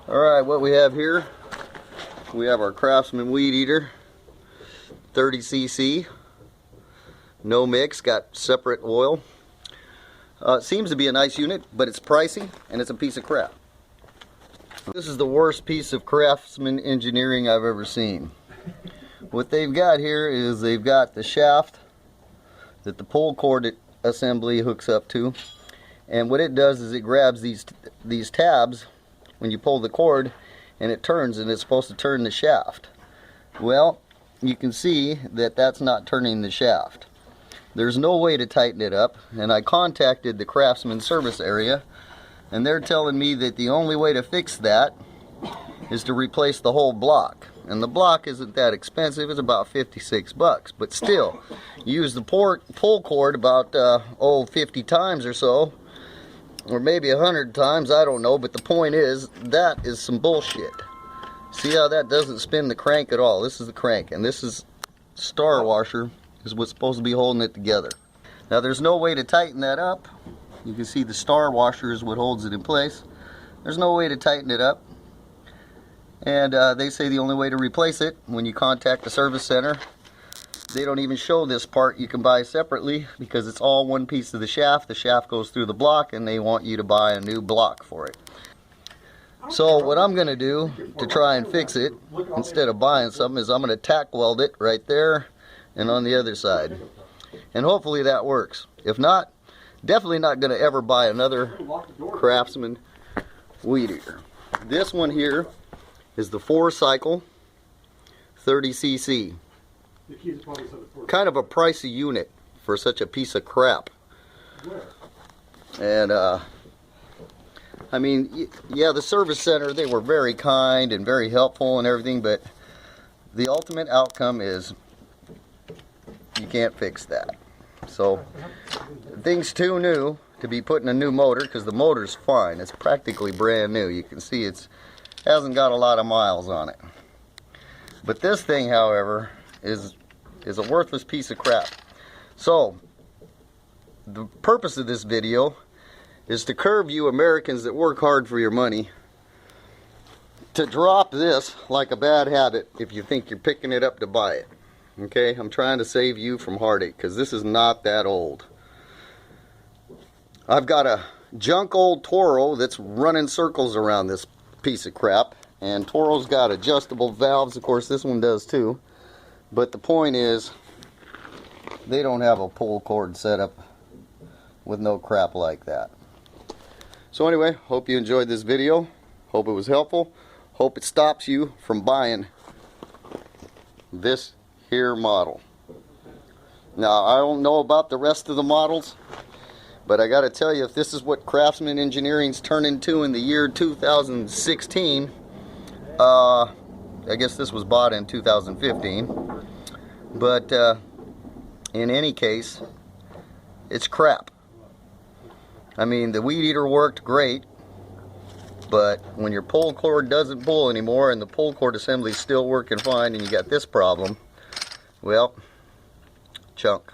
Alright, what we have here, we have our Craftsman weed eater, 30cc, no mix, got separate oil. It seems to be a nice unit, but it's pricey and it's a piece of crap. This is the worst piece of Craftsman engineering I've ever seen. What they've got here is they've got the shaft that the pull cord assembly hooks up to, and what it does is it grabs these tabs when you pull the cord, and it turns, and it's supposed to turn the shaft. Well, you can see that that's not turning the shaft. There's no way to tighten it up, and I contacted the Craftsman service area, and they're telling me that the only way to fix that is to replace the whole block. And the block isn't that expensive, it's about 56 bucks, but still, you use the pull cord about 50 times or so, or maybe 100 times, I don't know, but the point is, that is some bullshit. See how that doesn't spin the crank at all? This is the crank, and this is star washer is what's supposed to be holding it together. Now there's no way to tighten that up. You can see the star washer is what holds it in place. There's no way to tighten it up. And they say the only way to replace it, when you contact the service center, they don't even show this part you can buy separately because it's all one piece of the shaft. The shaft goes through the block and they want you to buy a new block for it. So what I'm going to do to try and fix it, instead of buying something, is I'm going to tack weld it right there and on the other side. And hopefully that works. If not, definitely not going to ever buy another Craftsman weed eater. This one here is the 4-cycle 30cc. Kind of a pricey unit for such a piece of crap. And I mean, yeah, the service center, they were very kind and very helpful and everything, but the ultimate outcome is you can't fix that. So the thing's too new to be putting a new motor, because the motor's fine. It's practically brand new. You can see it hasn't got a lot of miles on it. But this thing, however, is a worthless piece of crap. So the purpose of this video is to curb you Americans that work hard for your money to drop this like a bad habit if you think you're picking it up to buy it. Okay, I'm trying to save you from heartache, because this is not that old. I've got a junk old Toro that's running circles around this piece of crap, and Toro's got adjustable valves. Of course this one does too, but the point is they don't have a pull cord set up with no crap like that. So anyway, hope you enjoyed this video, hope it was helpful, hope it stops you from buying this here model. Now I don't know about the rest of the models, but I gotta tell you, if this is what Craftsman Engineering's turned into in the year 2016, I guess this was bought in 2015, but in any case, it's crap. I mean, the weed eater worked great, but when your pull cord doesn't pull anymore and the pull cord assembly is still working fine and you got this problem, well, chunk.